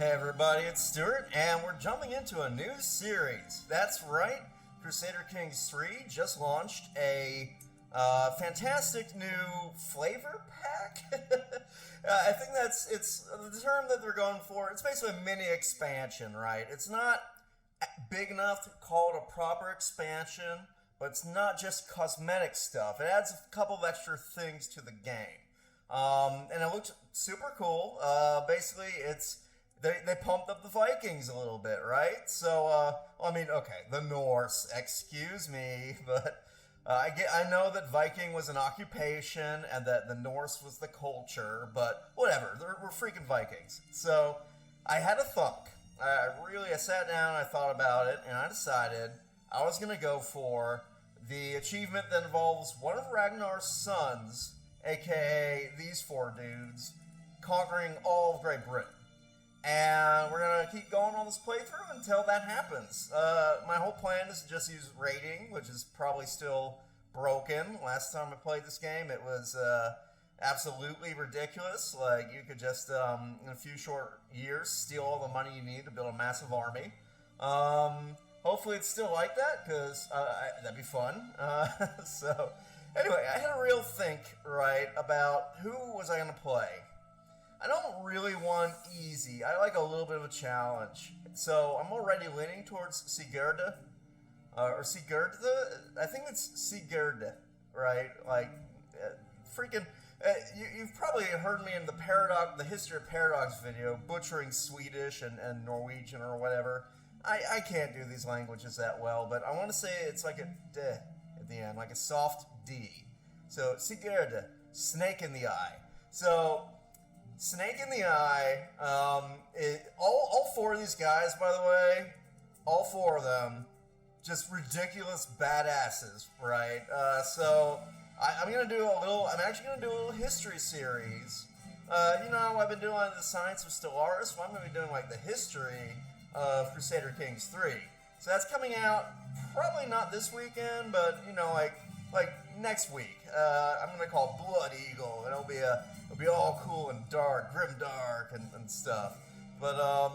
Hey everybody, it's Stewart, and we're jumping into a new series. That's right, Crusader Kings 3 just launched a fantastic new flavor pack. I think it's the term that they're going for. It's basically a mini expansion, right? It's not big enough to call it a proper expansion, but it's not just cosmetic stuff. It adds a couple of extra things to the game. And it looks super cool. Basically, they pumped up the Vikings a little bit, right? So, the Norse, excuse me, but I know that Viking was an occupation and that the Norse was the culture, but whatever, we're freaking Vikings. So, I had a thunk. I sat down, I thought about it, and I decided I was going to go for the achievement that involves one of Ragnar's sons, aka these four dudes, conquering all of Great Britain. And we're going to keep going on this playthrough until that happens. My whole plan is to just use rating, which is probably still broken. Last time I played this game, it was absolutely ridiculous. Like, you could just, in a few short years, steal all the money you need to build a massive army. Hopefully it's still like that, because that'd be fun. So, anyway, I had a real think, right, about who was I going to play. I don't really want easy. I like a little bit of a challenge. So I'm already leaning towards Sigurdr. Or Sigurdr? I think it's Sigurdr, right? Like, you've probably heard me in the History of Paradox video, butchering Swedish and Norwegian or whatever. I can't do these languages that well, but I want to say it's like a D at the end, like a soft D. So Sigurdr, snake in the eye. So, snake in the eye, all four of these guys, by the way, all four of them, just ridiculous badasses, right? I'm actually going to do a little history series. I've been doing the Science of Stellaris, so I'm going to be doing like the history of Crusader Kings 3. So that's coming out probably not this weekend, but like next week. I'm going to call it Blood Eagle, and it'll be all cool and dark, grim dark and stuff. But out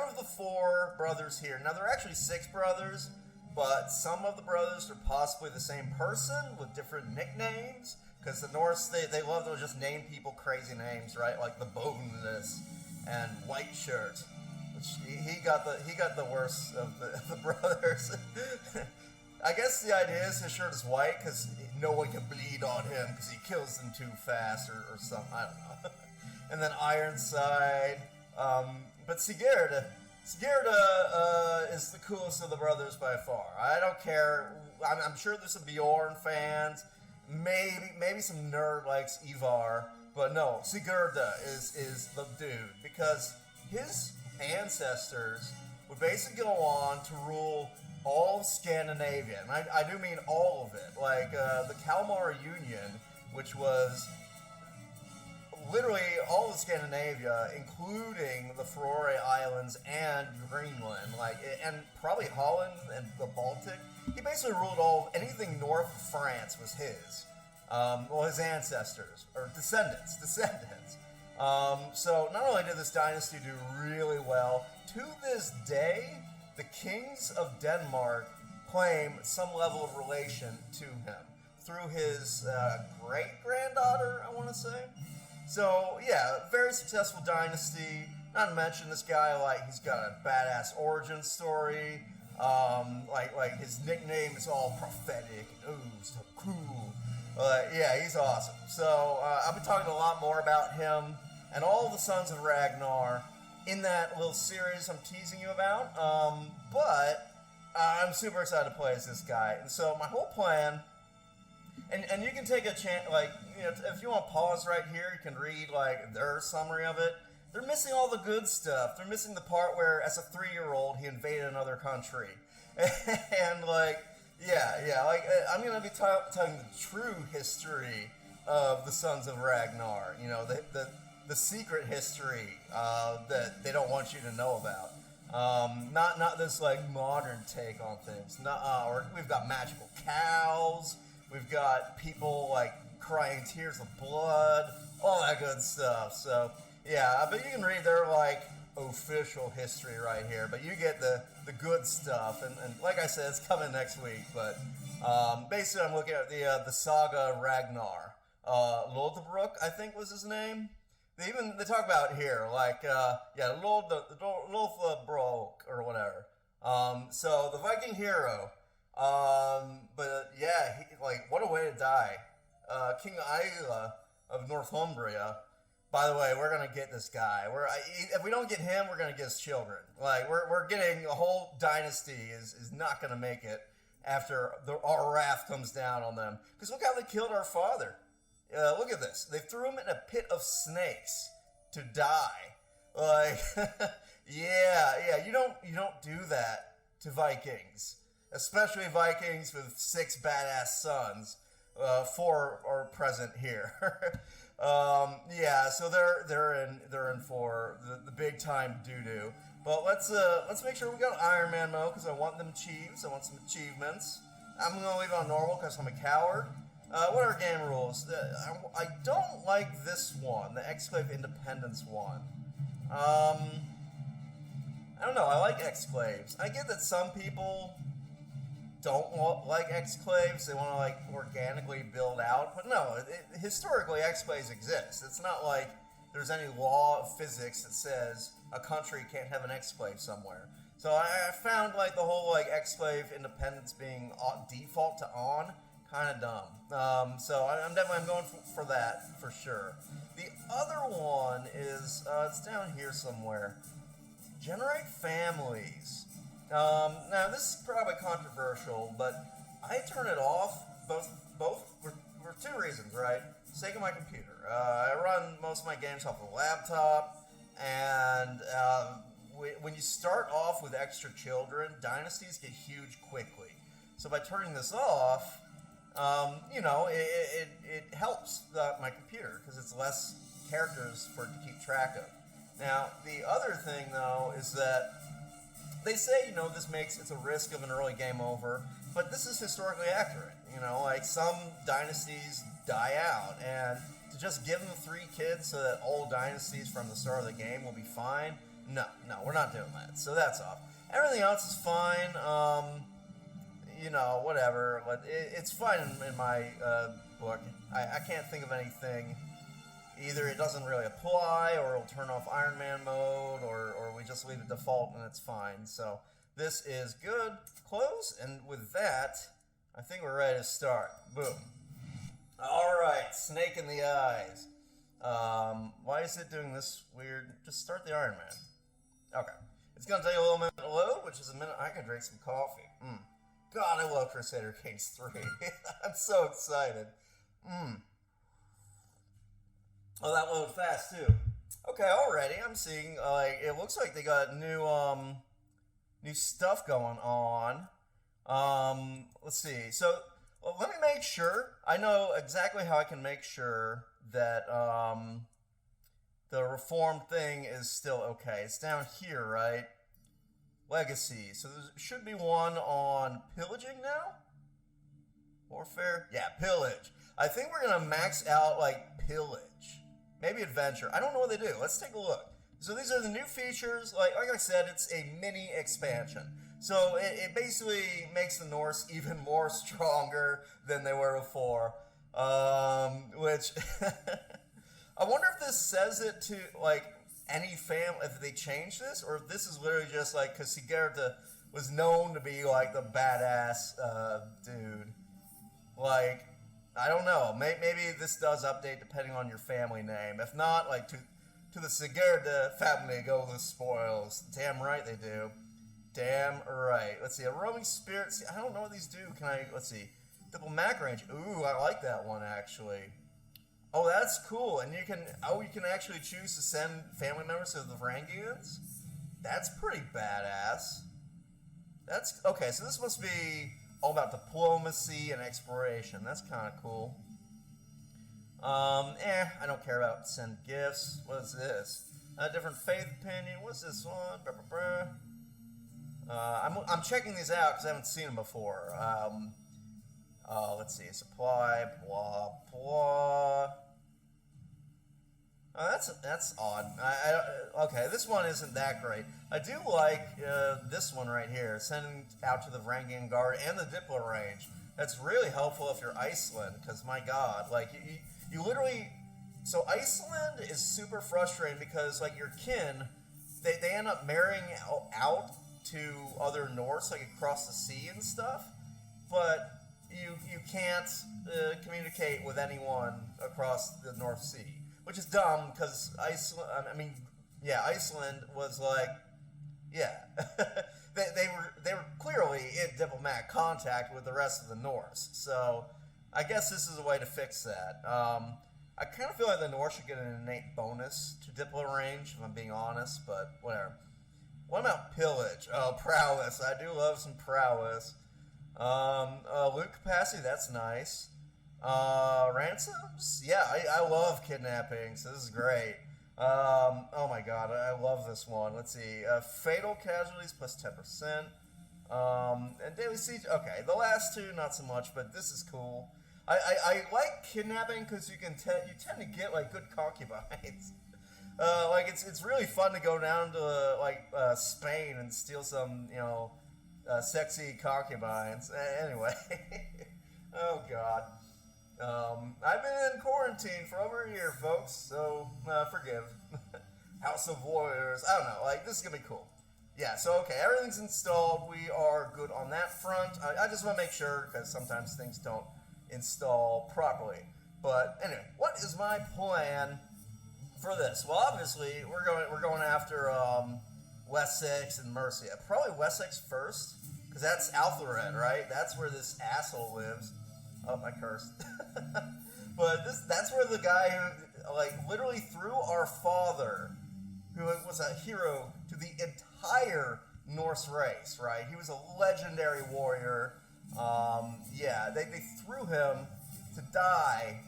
of the four brothers here, now there are actually 6 brothers, but some of the brothers are possibly the same person with different nicknames, because the Norse, they love to just name people crazy names, right? Like the Boneless and White Shirt, which he got the worst of the brothers. I guess the idea is his shirt is white because no one can bleed on him because he kills them too fast or something. I don't know. And then Ironside. But Sigurdr is the coolest of the brothers by far. I don't care. I'm sure there's some Bjorn fans. Maybe some nerd likes Ivar. But no, Sigurdr is the dude because his ancestors would basically go on to rule all of Scandinavia, and I do mean all of it. Like the Kalmar Union, which was literally all of Scandinavia, including the Faroe Islands and Greenland, and probably Holland and the Baltic. He basically ruled anything north of France was his. His ancestors or descendants. So not only did this dynasty do really well, to this day, the kings of Denmark claim some level of relation to him through his great-granddaughter, I want to say. So, yeah, very successful dynasty. Not to mention this guy, he's got a badass origin story. His nickname is all prophetic and so cool. He's awesome. So, I'll be talking a lot more about him and all the sons of Ragnar in that little series I'm teasing you about, but I'm super excited to play as this guy. And so my whole plan, and you can take a chance, if you want to pause right here, you can read their summary of it. They're missing all the good stuff. They're missing the part where, as a 3-year-old, he invaded another country, and I'm going to be telling the true history of the sons of Ragnar. The secret history that they don't want you to know about. Not this modern take on things. We've got magical cows. We've got people crying tears of blood. All that good stuff. So Yeah, but you can read their like official history right here. But you get the good stuff, and like I said, it's coming next week. But basically, I'm looking at the saga Ragnar. Lodbrok, I think was his name. They talk about here like yeah, Lodbrok or whatever. So the Viking hero. But yeah, like what a way to die. King Aila of Northumbria. By the way, we're gonna get this guy. If we don't get him, we're gonna get his children. Like we're getting a whole dynasty is not gonna make it after our wrath comes down on them. Because look how they killed our father. Look at this. They threw him in a pit of snakes to die. Like yeah. You don't do that to Vikings, especially Vikings with 6 badass sons. 4 are present here. Yeah, so they're in for the big time doo doo. But let's make sure we got Iron Man mode because I want them achieves. I want some achievements. I'm gonna leave it on normal because I'm a coward. What are game rules? I don't like this one, the Exclave Independence one. I don't know. I like exclaves. I get that some people don't like exclaves. They want to like organically build out, but no. Historically, exclaves exist. It's not like there's any law of physics that says a country can't have an exclave somewhere. So I found like the whole like exclave independence being default to on kind of dumb. So I'm definitely going for that for sure. The other one is it's down here somewhere. Generate families. Now this is probably controversial, but I turn it off both for 2 reasons, right? Sake of my computer. I run most of my games off a laptop, and when you start off with extra children, dynasties get huge quickly. So by turning this off, it helps my computer because it's less characters for it to keep track of. Now the other thing though is that they say, this makes it's a risk of an early game over, but this is historically accurate. Like some dynasties die out, and to just give them 3 kids so that all dynasties from the start of the game will be fine, no, we're not doing that. So that's off. Everything else is fine. Whatever. But it's fine in my book. I can't think of anything. Either it doesn't really apply, or it'll turn off Iron Man mode, or we just leave it default and it's fine. So this is good. Close, and with that, I think we're ready to start. Boom. Alright, snake in the eyes. Why is it doing this weird? Just start the Iron Man. Okay. It's going to take a little minute to load, which is a minute I can drink some coffee. God, I love Crusader Kings 3. I'm so excited. Oh, that loaded fast too. Okay, already I'm seeing it looks like they got new stuff going on. Let's see. So let me make sure. I know exactly how I can make sure that the reformed thing is still okay. It's down here, right? Legacy. So there should be one on pillaging now. Warfare. Yeah, pillage. I think we're gonna max out like pillage. Maybe adventure. I don't know what they do. Let's take a look. So these are the new features. Like I said, it's a mini expansion. So it basically makes the Norse even more stronger than they were before. Which I wonder if this says it to like any family, if they change this, or if this is literally just like because Sigurdr was known to be like the badass dude. Like, I don't know. Maybe this does update depending on your family name. If not, like to the Sigurdr family go the spoils. Damn right they do. Damn right. Let's see. A roaming spirit. See, I don't know what these do. Let's see. Diplomatic range. Ooh, I like that one actually. Oh, that's cool. And you can actually choose to send family members to the Varangians. That's pretty badass. That's okay. So this must be all about diplomacy and exploration. That's kind of cool. I don't care about send gifts. What is this? A different faith opinion. What's this one? I'm checking these out because I haven't seen them before. Let's see. Supply. Blah blah. Oh, that's odd. Okay, this one isn't that great. I do like this one right here, sending out to the Varangian Guard and the Diplo range. That's really helpful if you're Iceland, because my god, like, you literally... So Iceland is super frustrating because, like, your kin, they end up marrying out to other Norse, like, across the sea and stuff, but you can't communicate with anyone across the North Sea. Which is dumb, because Iceland was like, yeah, they were clearly in diplomatic contact with the rest of the Norse. So I guess this is a way to fix that. I kind of feel like the Norse should get an innate bonus to Diplo range, if I'm being honest, but whatever. What about pillage? Oh, prowess. I do love some prowess. Loot capacity, that's nice. Ransoms? Yeah, I love kidnapping, so this is great. Oh my god, I love this one. Let's see. Fatal casualties plus 10%. And daily siege. Okay, the last two, not so much, but this is cool. I like kidnapping because you tend to get, like, good concubines. Like, it's really fun to go down to, Spain and steal some, sexy concubines. Anyway. Oh god. I've been in quarantine for over a year, folks, so forgive. House of Warriors. I don't know. Like, this is going to be cool. Yeah, so, okay, everything's installed. We are good on that front. I just want to make sure, because sometimes things don't install properly. But, anyway, what is my plan for this? Well, obviously, we're going after Wessex and Mercia. Probably Wessex first, because that's Althered, right? That's where this asshole lives. Oh, I cursed. But that's where the guy who, like, literally threw our father, who was a hero to the entire Norse race, right? He was a legendary warrior. Yeah, they threw him to die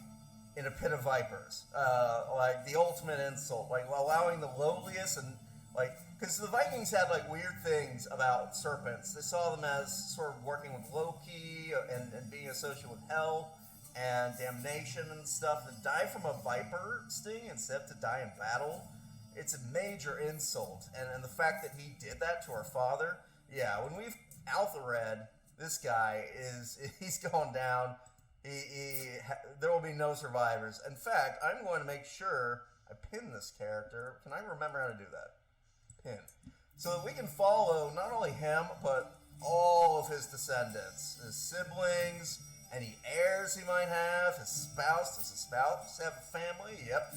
in a pit of vipers. Like, the ultimate insult. Like, allowing the lowliest and, like... Because the Vikings had, like, weird things about serpents. They saw them as sort of working with Loki and being associated with hell and damnation and stuff. To die from a viper sting instead of to die in battle, it's a major insult. And the fact that he did that to our father, yeah, when we've Althered, this guy he's going down. There will be no survivors. In fact, I'm going to make sure I pin this character. Can I remember how to do that? Pin. So that we can follow not only him, but all of his descendants, his siblings, any heirs he might have, his spouse. Does his spouse have a family? Yep.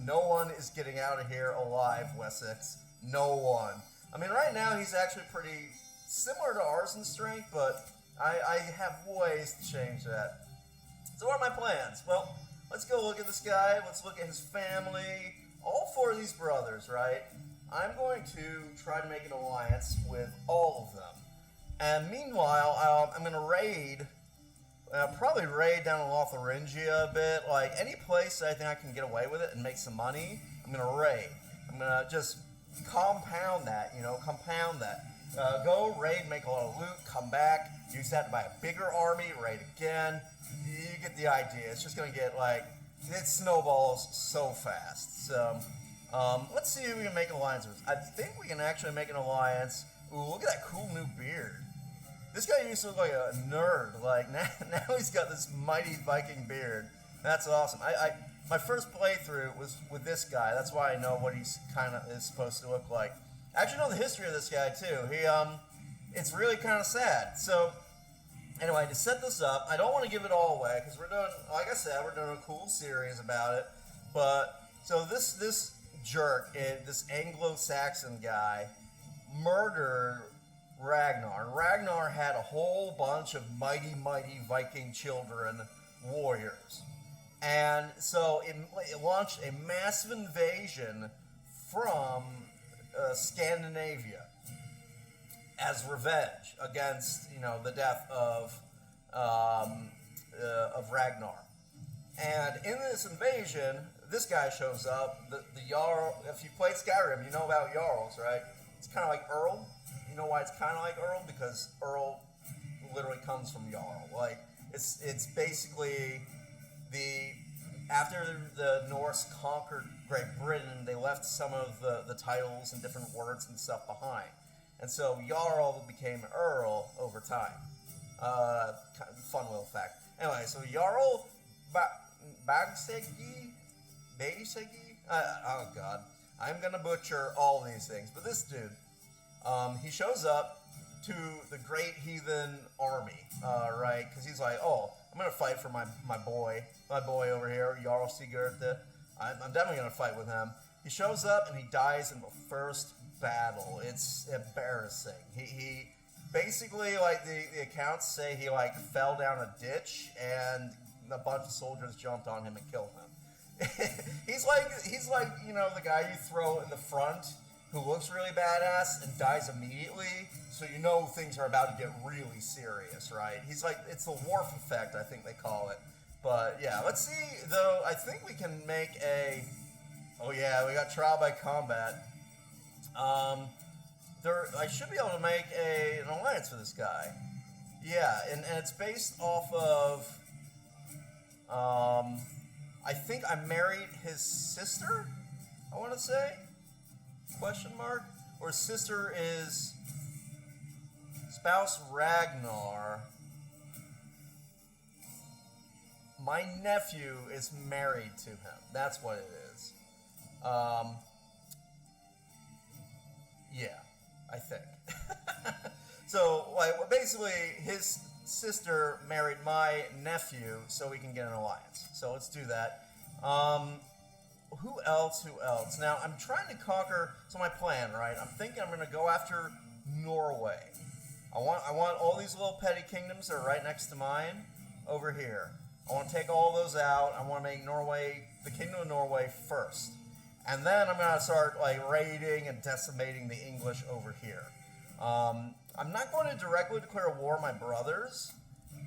No one is getting out of here alive, Wessex. No one. I mean, right now he's actually pretty similar to ours in strength, but I have ways to change that. So what are my plans? Well, let's go look at this guy. Let's look at his family. All four of these brothers, right? I'm going to try to make an alliance with all of them. And meanwhile, I'm going to raid, probably raid down in Lotharingia a bit. Like, any place that I think I can get away with it and make some money, I'm going to raid. I'm going to just compound that, compound that. Go, raid, make a lot of loot, come back, use that to buy a bigger army, raid again. You get the idea. It's just going to get, like, it snowballs so fast. So, let's see if we can make an alliance with. I think we can actually make an alliance. Ooh, look at that cool new beard. This guy used to look like a nerd. Like, now he's got this mighty Viking beard. That's awesome. My first playthrough was with this guy. That's why I know what he's kind of is supposed to look like. I actually know the history of this guy, too. It's really kind of sad. So, anyway, to set this up, I don't want to give it all away, because we're doing, like I said, we're doing a cool series about it. But, so this jerk, this Anglo-Saxon guy, murdered Ragnar. And Ragnar had a whole bunch of mighty Viking children, warriors. And so it launched a massive invasion from Scandinavia as revenge against, the death of Ragnar. And in this invasion, this guy shows up. The Jarl. If you played Skyrim, you know about Jarls, right? It's kind of like Earl. You know why it's kind of like Earl? Because Earl literally comes from Jarl. Like, it's basically the after the Norse conquered Great Britain, they left some of the titles and different words and stuff behind. And so Jarl became Earl over time. Kind of fun little fact. Anyway, so Jarl Bagsegi? Oh god. I'm gonna butcher all these things. But this dude, he shows up to the Great Heathen Army, right? Because he's like, oh, I'm gonna fight for my boy over here, Jarl Sigurdr. I'm definitely gonna fight with him. He shows up and he dies in the first battle. It's embarrassing. He basically, like the accounts say, he like fell down a ditch and a bunch of soldiers jumped on him and killed him. he's like the guy you throw in the front who looks really badass and dies immediately, so you know things are about to get really serious, right? He's like, it's the Worf effect, I think they call it. But yeah, let's see though. I think we can make a. Oh yeah, we got trial by combat. I should be able to make an alliance for this guy. Yeah, and it's based off of. I think I married his sister. I want to say. Question mark? Or his sister is spouse Ragnar. My nephew is married to him. That's what it is. Yeah, I think. So, like, basically, his sister married my nephew, so we can get an alliance. So let's do that. Who else? Now, I'm trying to conquer. So my plan, right? I'm thinking I'm going to go after Norway. I want all these little petty kingdoms that are right next to mine over here. I want to take all those out. I want to make Norway, the Kingdom of Norway, first. And then I'm going to start like raiding and decimating the English over here. I'm not going to directly declare war on my brothers.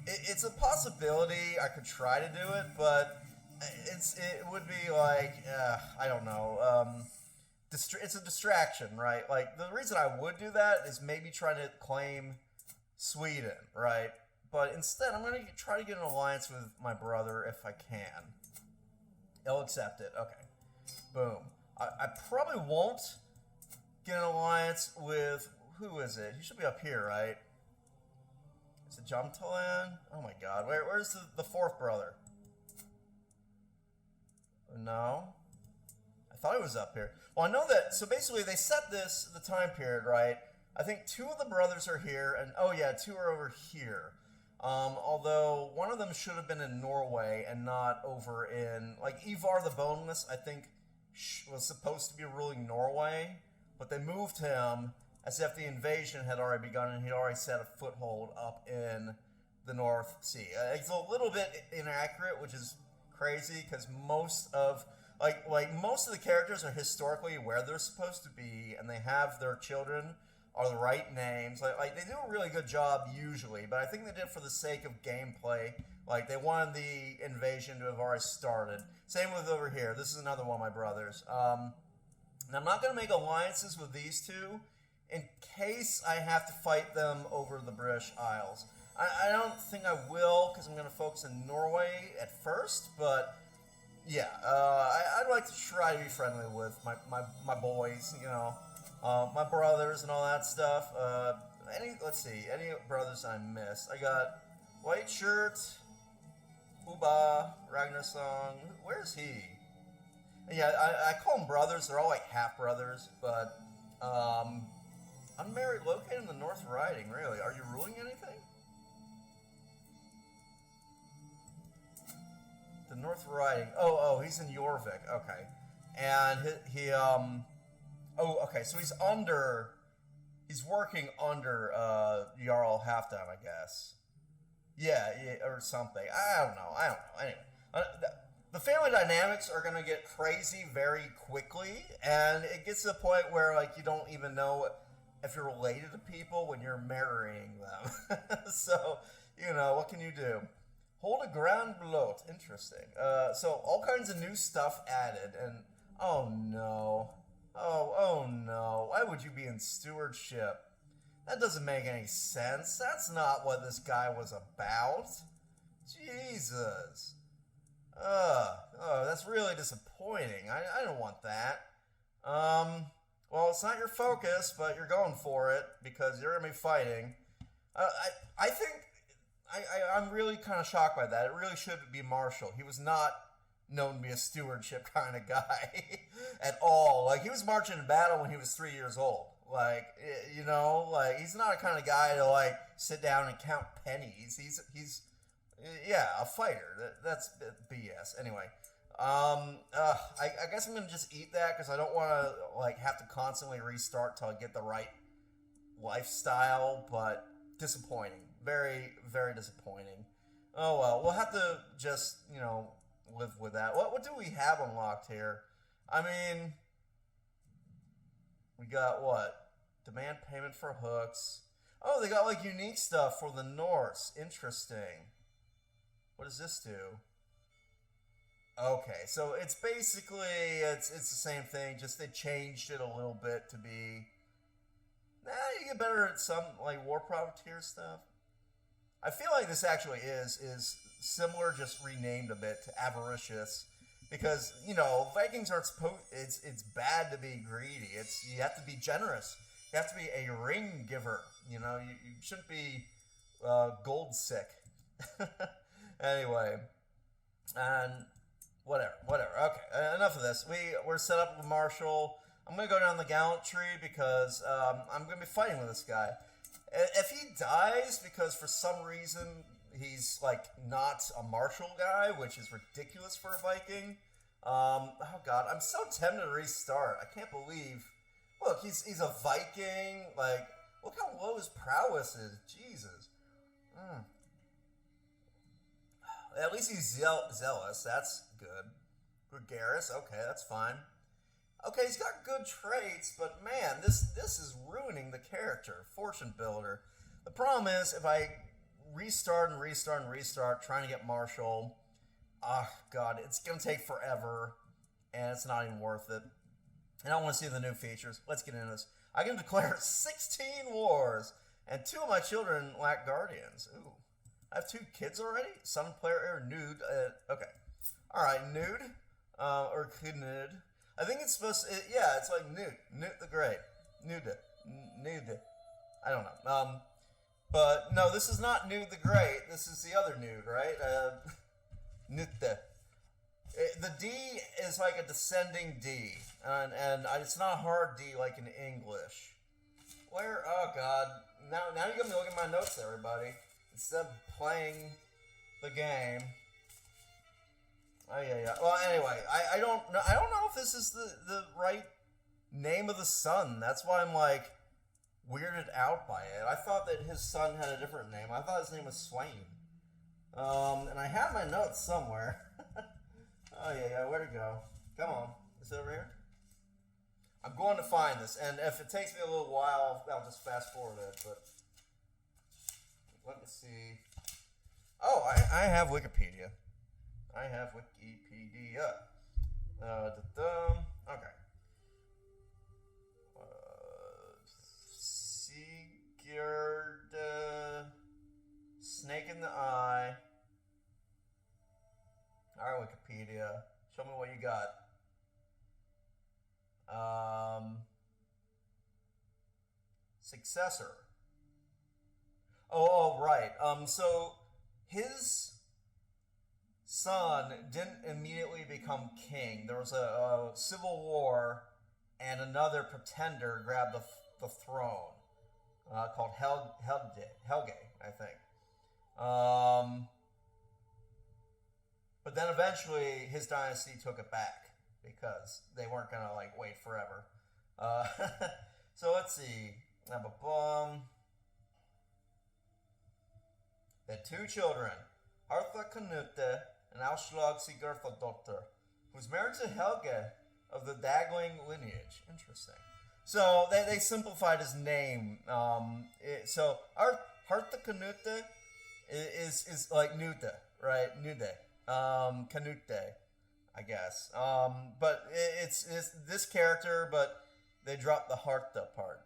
It's a possibility I could try to do it, but it would be like, I don't know. It's a distraction, right? Like, the reason I would do that is maybe try to claim Sweden, right? But instead, I'm going to try to get an alliance with my brother if I can. He'll accept it. Okay. Boom. I probably won't get an alliance with... Who is it? He should be up here, right? Is it Jomtalan? Oh my god. Where's the fourth brother? No. I thought he was up here. Well, I know that... So basically, they set the time period, right? I think 2 of the brothers are here, and... Oh yeah, 2 are over here. Although one of them should have been in Norway and not over in, like, Ivar the Boneless, I think, was supposed to be ruling Norway, but they moved him as if the invasion had already begun and he'd already set a foothold up in the North Sea. It's a little bit inaccurate, which is crazy because most of the characters are historically where they're supposed to be, and they have their children are the right names. Like they do a really good job usually, but I think they did it for the sake of gameplay. Like, they wanted the invasion to have already started. Same with over here. This is another one of my brothers. And I'm not going to make alliances with these 2 in case I have to fight them over the British Isles. I don't think I will, because I'm going to focus in Norway at first, but yeah, I'd like to try to be friendly with my boys, you know. My brothers and all that stuff. Let's see, any brothers I missed? I got White Shirt, Uba, Ragnarsson. Where's he? Yeah, I call them brothers. They're all like half brothers, but unmarried, located in the North Riding. Really, are you ruling anything? The North Riding. Oh, he's in Jorvik. Okay, and he Oh, okay, so he's working under Jarl Halfdan, I guess. Yeah, or something. I don't know. Anyway, the family dynamics are going to get crazy very quickly, and it gets to the point where, like, you don't even know if you're related to people when you're marrying them. So, you know, what can you do? Hold a ground bloat. Interesting. So, all kinds of new stuff added, and oh no. Oh no. Why would you be in stewardship? That doesn't make any sense. That's not what this guy was about. Jesus. Oh, that's really disappointing. I don't want that. Well, it's not your focus, but you're going for it because you're gonna be fighting. I think I'm really kind of shocked by that. It really should be Marshall. He was not known to be a stewardship kind of guy at all. Like, he was marching in battle when he was 3 years old. Like, like, he's not a kind of guy to, like, sit down and count pennies. He's yeah, a fighter. That's BS. Anyway, I guess I'm gonna just eat that because I don't want to, like, have to constantly restart till I get the right lifestyle, but disappointing. Very, very disappointing. Oh well, we'll have to just, live with that. What do we have unlocked here? I mean, we got what? Demand payment for hooks. Oh, they got, like, unique stuff for the Norse. Interesting. What does this do? Okay, so it's basically, it's the same thing, just they changed it a little bit to be, you get better at some, like, war profiteer stuff. I feel like this actually is similar, just renamed a bit to avaricious, because, Vikings aren't supposed, it's bad to be greedy, you have to be generous, you have to be a ring giver, you shouldn't be, gold sick. Anyway, and whatever. Okay, enough of this. We're set up with Marshall. I'm gonna go down the gallantry because I'm gonna be fighting with this guy. If he dies because for some reason he's, like, not a martial guy, which is ridiculous for a Viking. Oh god, I'm so tempted to restart. I can't believe. Look, he's a Viking. Like, look how low his prowess is. Jesus. At least he's zealous. That's good. Gregarious. Okay, that's fine. Okay, he's got good traits, but man, this is ruining the character. Fortune builder. The problem is, if I restart trying to get Marshall, god, it's gonna take forever, and it's not even worth it. And I want to see the new features. Let's get into this. I can declare 16 wars, and 2 of my children lack guardians. Ooh. I have 2 kids already? Son, player, heir, nude. Okay. Alright, nude. Or knud. I think it's supposed to, yeah, it's like Newt. Newt the Great. Nude. I don't know. But no, this is not Newt the Great. This is the other Nude, right? Newt. The D is like a descending D. And it's not a hard D like in English. Where? Oh, God. Now you got me looking at my notes, everybody. Instead of playing the game. Oh, yeah. Well, anyway, I don't know if this is the right name of the son. That's why I'm, like, weirded out by it. I thought that his son had a different name. I thought his name was Swain. And I have my notes somewhere. Oh, yeah, where'd it go? Come on. Is it over here? I'm going to find this, and if it takes me a little while, I'll just fast forward it, but let me see. Oh, I have Wikipedia. Okay. Sigurdr, snake in the eye. Alright, Wikipedia. Show me what you got. Successor. Oh, right. So his son didn't immediately become king. There was a civil war, and another pretender grabbed the throne, called Helge, I think. But then eventually his dynasty took it back because they weren't gonna, like, wait forever. So let's see. They had 2 children, Hartha Knute and Auslag Sigurðardóttir, who was married to Helge of the Dagling lineage. Interesting. So they simplified his name. So Hartha Knute is like Nute, right? Nude. Canute, I guess. But it's this character, but they dropped the Hartha part.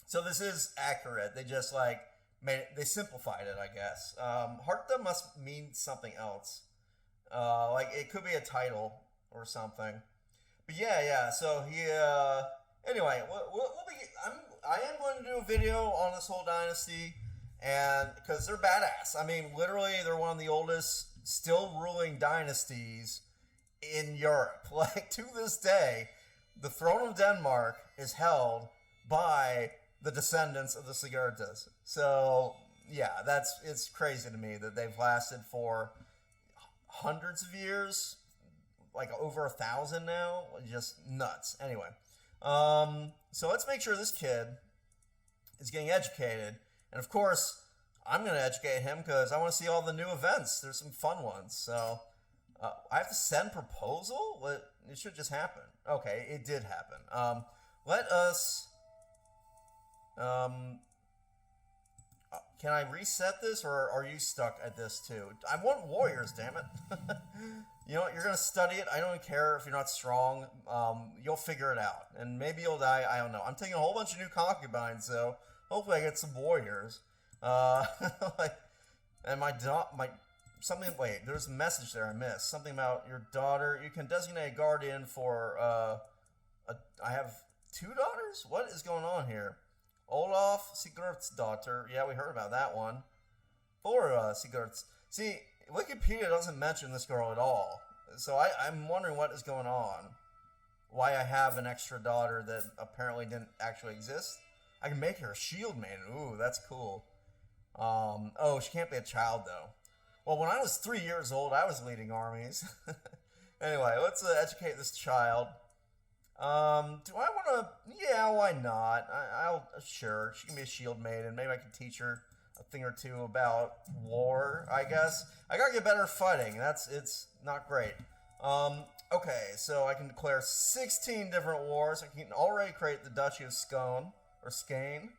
So this is accurate. They just, like, they simplified it, I guess. Hartha must mean something else. Like it could be a title or something. But yeah. So he. Anyway, I am going to do a video on this whole dynasty, and because they're badass. I mean, literally, they're one of the oldest still ruling dynasties in Europe. Like to this day, the throne of Denmark is held by the descendants of the Sigurdrs. So yeah, it's crazy to me that they've lasted for hundreds of years, like over 1,000 now. Just nuts. Anyway, so let's make sure this kid is getting educated, and of course, I'm going to educate him because I want to see all the new events. There's some fun ones. So I have to send proposal. It should just happen. Okay, it did happen. Let us. Can I reset this, or are you stuck at this too? I want warriors, damn it. You know what? You're going to study it. I don't care if you're not strong. You'll figure it out. And maybe you'll die. I don't know. I'm taking a whole bunch of new concubines, so hopefully I get some warriors. Like, and something, wait, there's a message there I missed. Something about your daughter. You can designate a guardian for, I have 2 daughters? What is going on here? Olaf, Sigurd's daughter. Yeah, we heard about that one. For Sigurd's. See, Wikipedia doesn't mention this girl at all. So I'm wondering what is going on. Why I have an extra daughter that apparently didn't actually exist. I can make her a shield maiden. Ooh, that's cool. Oh, she can't be a child, though. Well, when I was 3 years old, I was leading armies. Anyway, let's educate this child. Do I want to? Yeah, why not? Sure, she can be a shield maiden. Maybe I can teach her a thing or two about war, I guess. I gotta get better at fighting. It's not great. Okay, so I can declare 16 different wars. I can already create the Duchy of Scone, or Skane.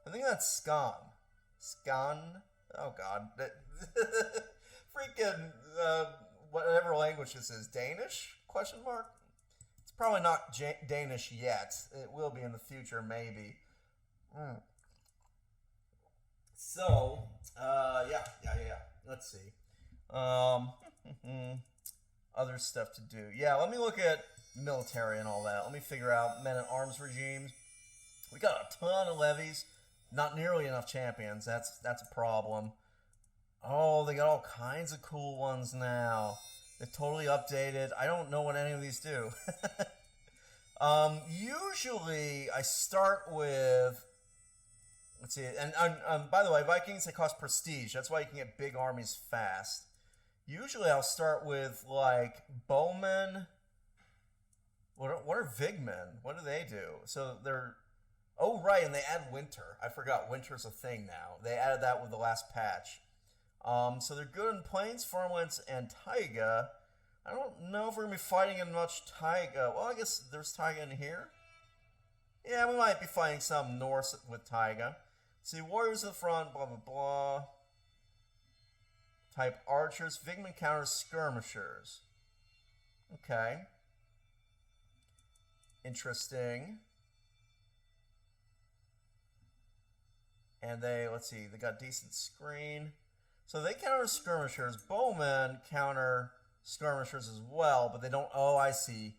I think that's Scone. Scone? Oh god. Freaking, whatever language this is. Danish? Question mark? It's probably not Danish yet. It will be in the future, maybe. So, yeah. Let's see. Other stuff to do. Yeah, let me look at military and all that. Let me figure out men-at-arms regimes. We got a ton of levies. Not nearly enough champions. That's a problem. Oh, they got all kinds of cool ones now. They're totally updated. I don't know what any of these do. Usually, I start with... Let's see. And by the way, Vikings, they cost prestige. That's why you can get big armies fast. Usually, I'll start with, like, bowmen. What are Vigmen? What do they do? So, they're... Oh, right, and they add winter. I forgot winter's a thing now. They added that with the last patch. So they're good in plains, farmlands, and taiga. I don't know if we're going to be fighting in much taiga. Well, I guess there's taiga in here. Yeah, we might be fighting some north with taiga. See, warriors in the front, blah, blah, blah. Type archers. Vigman counters skirmishers. Okay. Interesting. And let's see, they got decent screen. So they counter skirmishers. Bowmen counter skirmishers as well, but they don't... Oh, I see.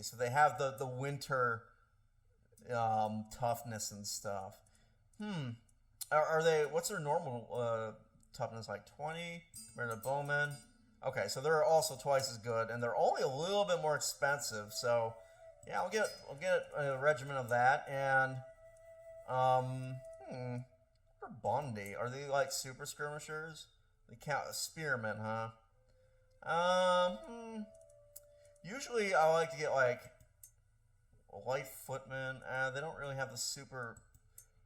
So they have the winter toughness and stuff. Are they... What's their normal toughness, like 20 compared to bowmen? Okay, so they're also twice as good, and they're only a little bit more expensive. So, yeah, I'll get a regiment of that, and... What are Bondi? Are they like super skirmishers? They count as spearmen, huh? Usually I like to get like light footmen. They don't really have the super...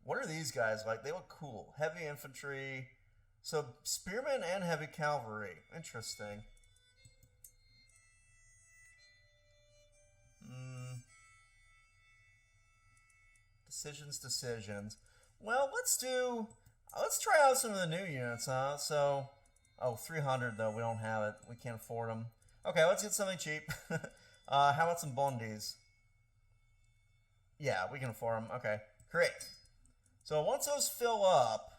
What are these guys like? They look cool. Heavy infantry. So spearmen and heavy cavalry. Interesting. Decisions. Well, let's try out some of the new units, huh? So, 300 though, we don't have it. We can't afford them. Okay, let's get something cheap. How about some Bondis? Yeah, we can afford them. Okay, great. So once those fill up,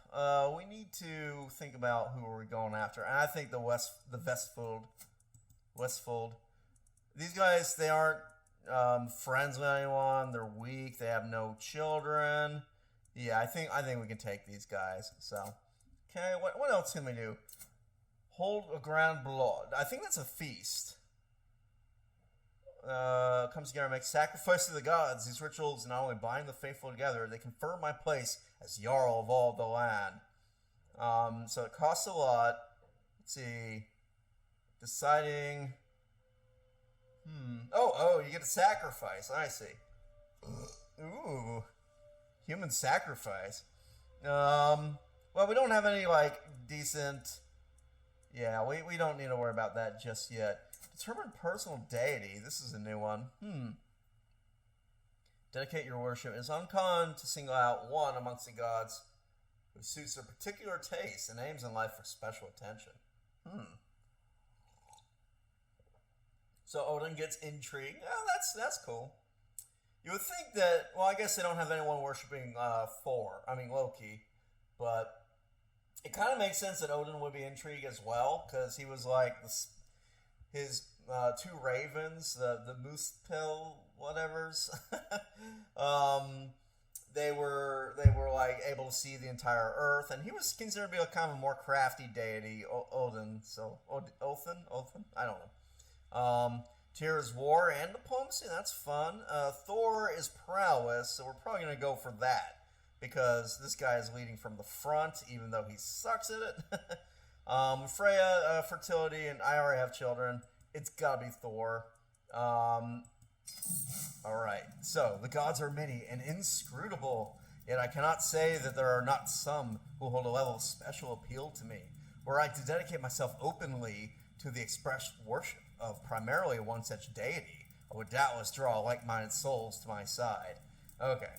we need to think about who are we going after. And I think the Vestfold Westfold. These guys, they aren't friends with anyone. They're weak. They have no children. Yeah, I think we can take these guys. So, okay, what else can we do? Hold a grand blood. I think that's a feast. Comes together and makes sacrifice to the gods. These rituals not only bind the faithful together, they confirm my place as Jarl of all the land. So it costs a lot. Let's see. Deciding. Oh, you get a sacrifice. I see. Ooh. Human sacrifice. Well, we don't have any, like, decent... Yeah, we don't need to worry about that just yet. Determine personal deity. This is a new one. Dedicate your worship. It's uncommon to single out one amongst the gods who suits their particular taste and aims in life for special attention. So Odin gets intrigue. Oh, that's cool. You would think that, well, I guess they don't have anyone worshipping Loki, but it kind of makes sense that Odin would be intrigued as well, because he was like his two ravens, the Muspel whatevers. They were like able to see the entire earth, and he was considered to be a kind of a more crafty deity, Odin. So Othin, I don't know. Tyr is war and diplomacy. That's fun. Thor is prowess, so we're probably gonna go for that because this guy is leading from the front, even though he sucks at it. Freya, fertility, and I already have children. It's gotta be Thor. Alright, so the gods are many and inscrutable, yet I cannot say that there are not some who hold a level of special appeal to me. Were I to dedicate myself openly to the expressed worship of primarily one such deity, I would doubtless draw like-minded souls to my side. Okay.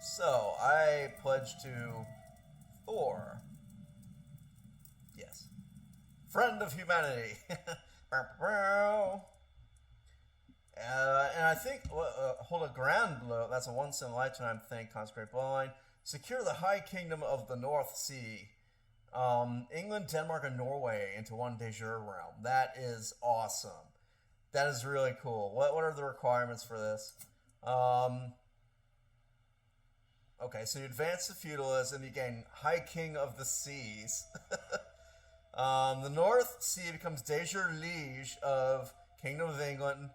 So, I pledge to Thor. Yes. Friend of humanity. And I think, hold a grand blow. That's a once in a lifetime thing. Consecrate bloodline. Secure the high kingdom of the North Sea. England, Denmark, and Norway into one de jure realm. That is awesome. That is really cool. What are the requirements for this? Okay, so you advance to feudalism. You gain High King of the Seas. The North Sea becomes de jure liege of Kingdom of England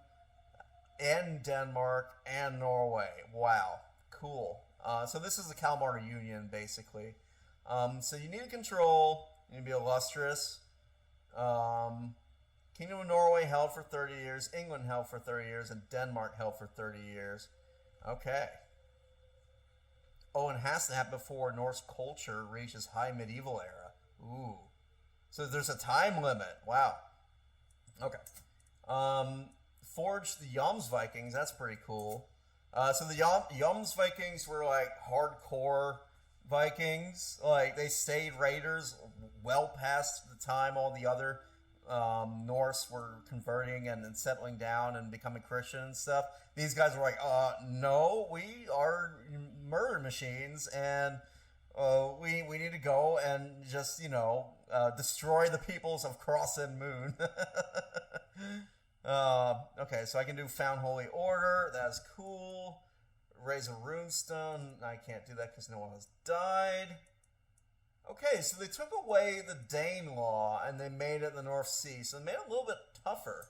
and Denmark and Norway. Wow, cool. So this is the Kalmar Union, basically. So you need to control, you need to be illustrious. Kingdom of Norway held for 30 years, England held for 30 years, and Denmark held for 30 years. Okay. Oh, and it has to happen before Norse culture reaches high medieval era. Ooh. So there's a time limit. Wow. Okay. Forge the Jomsvikings. That's pretty cool. So the Jomsvikings were like hardcore Vikings. Like they stayed raiders well past the time all the other Norse were converting and settling down and becoming Christian and stuff. These guys were like, no, we are murder machines, and we need to go and just, destroy the peoples of Cross and Moon. Okay, so I can do Found Holy Order. That's cool. Raise a runestone. I can't do that because no one has died. Okay, so they took away the Dane law and they made it the North Sea, so they made it a little bit tougher.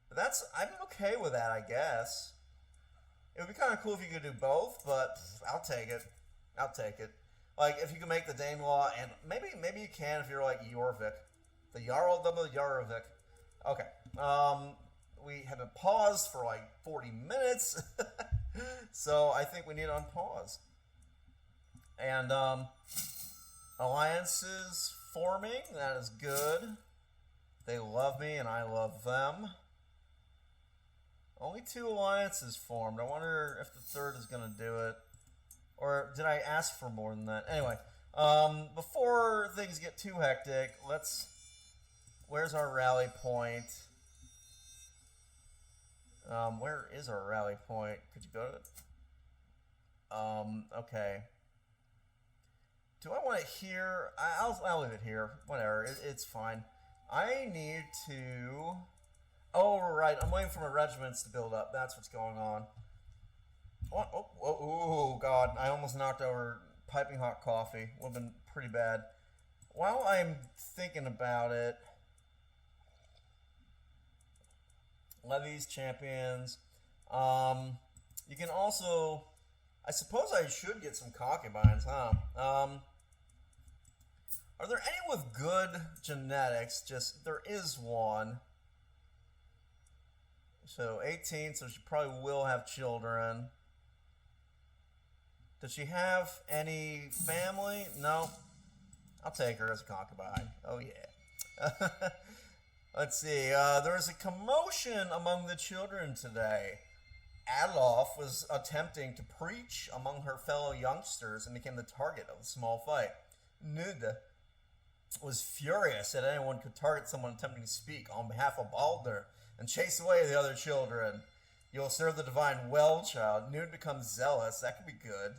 But I'm okay with that, I guess. It would be kind of cool if you could do both, but I'll take it. I'll take it. Like, if you can make the Dane law, and maybe you can if you're like Jorvik. The Jarl of Jorvik. Okay. We have been paused for like 40 minutes. So I think we need to unpause. And alliances forming, that is good. They love me and I love them. Only 2 alliances formed. I wonder if the third is going to do it. Or did I ask for more than that? Anyway, before things get too hectic, where's our rally point? Where is our rally point? Could you go to it? Okay. Do I want it here? I'll leave it here. Whatever. It's fine. I need to... Oh, right. I'm waiting for my regiments to build up. That's what's going on. What? Oh, God. I almost knocked over piping hot coffee. Would have been pretty bad. While I'm thinking about it... Levies, champions. You can also... I suppose I should get some concubines, huh? Are there any with good genetics? Just, there is one. So, 18, so she probably will have children. Does she have any family? No. I'll take her as a concubine. Oh, yeah. Let's see. There was a commotion among the children today. Adolf was attempting to preach among her fellow youngsters and became the target of a small fight. Nud was furious that anyone could target someone attempting to speak on behalf of Baldur and chase away the other children. You'll serve the divine well, child. Nud becomes zealous. That could be good.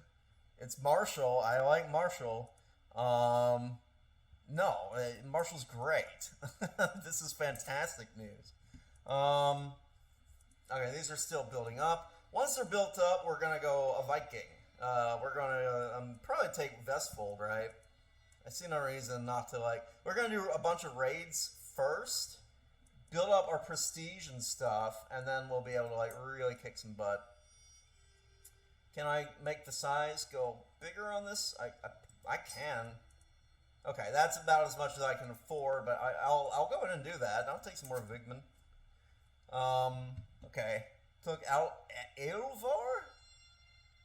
It's martial. I like martial. No, martial's great. This is fantastic news. Okay, these are still building up. Once they're built up, we're going to go a Viking. We're going to probably take Vestfold, right? I see no reason not to, like... We're going to do a bunch of raids first, build up our prestige and stuff, and then we'll be able to, like, really kick some butt. Can I make the size go bigger on this? I can. Okay, that's about as much as I can afford, but I'll go ahead and do that. I'll take some more Vigman. Okay. Took out Eilvar?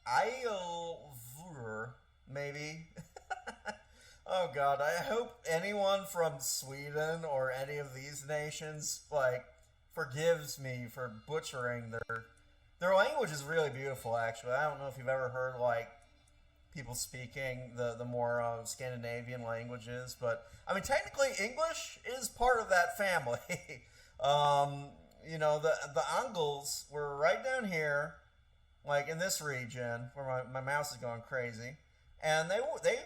Eilvar, maybe. Oh god, I hope anyone from Sweden or any of these nations, like, forgives me for butchering their language is really beautiful, actually. I don't know if you've ever heard, like, people speaking the more Scandinavian languages, but, I mean, technically English is part of that family. You know, the Angles were right down here, like in this region, where my mouse is going crazy, and they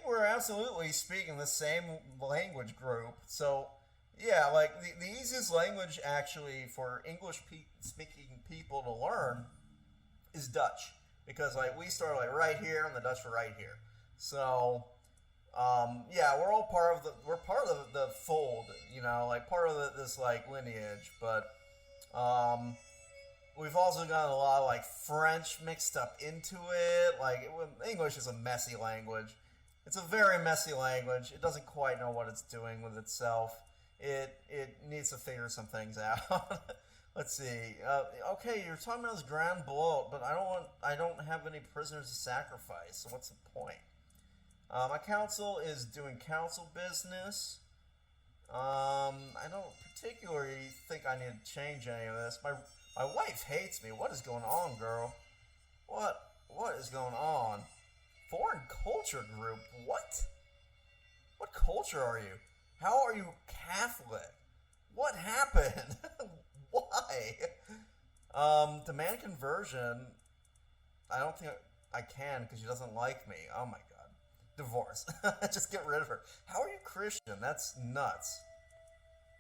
were absolutely speaking the same language group. So, yeah, like the easiest language actually for English-speaking people to learn is Dutch, because like we started like right here, and the Dutch were right here. So, yeah, we're part of the fold, you know, like part of this like lineage, but. We've also got a lot of, like, French mixed up into it. Like, English is a messy language. It's a very messy language. It doesn't quite know what it's doing with itself. It needs to figure some things out. Let's see. Okay, you're talking about this grand bloat, but I don't have any prisoners to sacrifice, so what's the point? My council is doing council business. I don't particularly think I need to change any of this. My wife hates me. What is going on, girl? What is going on? Foreign culture group? What? What culture are you? How are you Catholic? What happened? Why? Demand conversion. I don't think I can because she doesn't like me. Oh my god. Divorce. Just get rid of her. How are you Christian? That's nuts.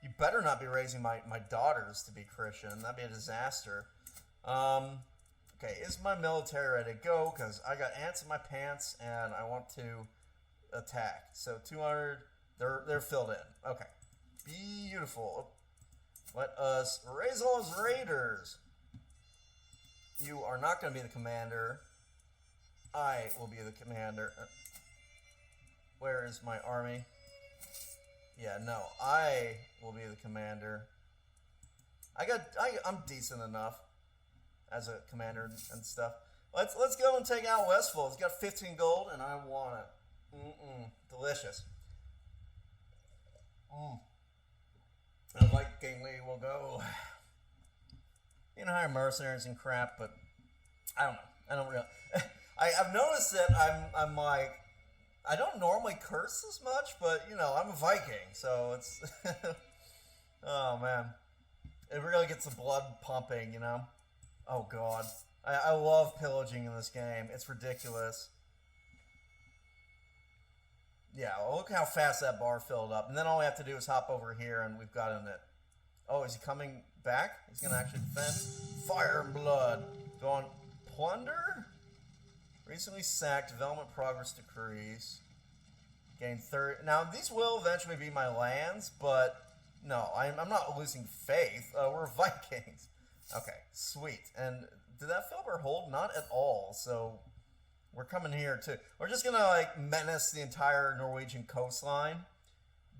You better not be raising my daughters to be Christian. That'd be a disaster. Okay, is my military ready to go? Because I got ants in my pants and I want to attack. So 200, they're filled in. Okay, beautiful. Let us raise those raiders. You are not going to be the commander. I will be the commander. Where is my army? Yeah, no, I will be the commander. I'm decent enough as a commander and stuff. Let's go and take out Westfold. It's got 15 gold, and I want it. Delicious. I like Kingly will go. You know, hire mercenaries and crap, but I don't know. I don't really. I've noticed that I'm like. I don't normally curse as much, but, you know, I'm a Viking, so it's... Oh, man. It really gets the blood pumping, you know? Oh, God. I love pillaging in this game. It's ridiculous. Yeah, well, look how fast that bar filled up. And then all we have to do is hop over here and we've got in it. Oh, is he coming back? He's going to actually defend. Fire and blood. Going plunder? Recently sacked. Development progress decrease. Gain 30. Now, these will eventually be my lands, but no, I'm not losing faith. We're Vikings. Okay, sweet. And did that fill up our hold? Not at all. So we're coming here too. We're just going to like menace the entire Norwegian coastline,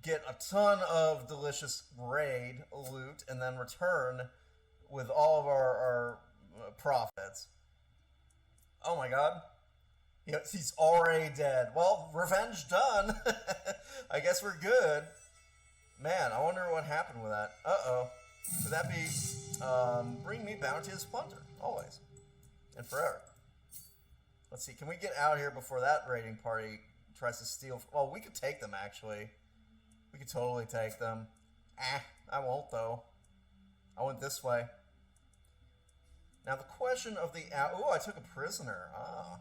get a ton of delicious raid loot, and then return with all of our profits. Oh my god. He's already dead. Well, revenge done. I guess we're good. Man, I wonder what happened with that. Uh-oh. Could that be, bring me bounty as plunder. Always. And forever. Let's see, can we get out here before that raiding party tries to steal? Well, we could take them, actually. We could totally take them. I won't, though. I went this way. Now, the question of the... Oh, I took a prisoner. Ah.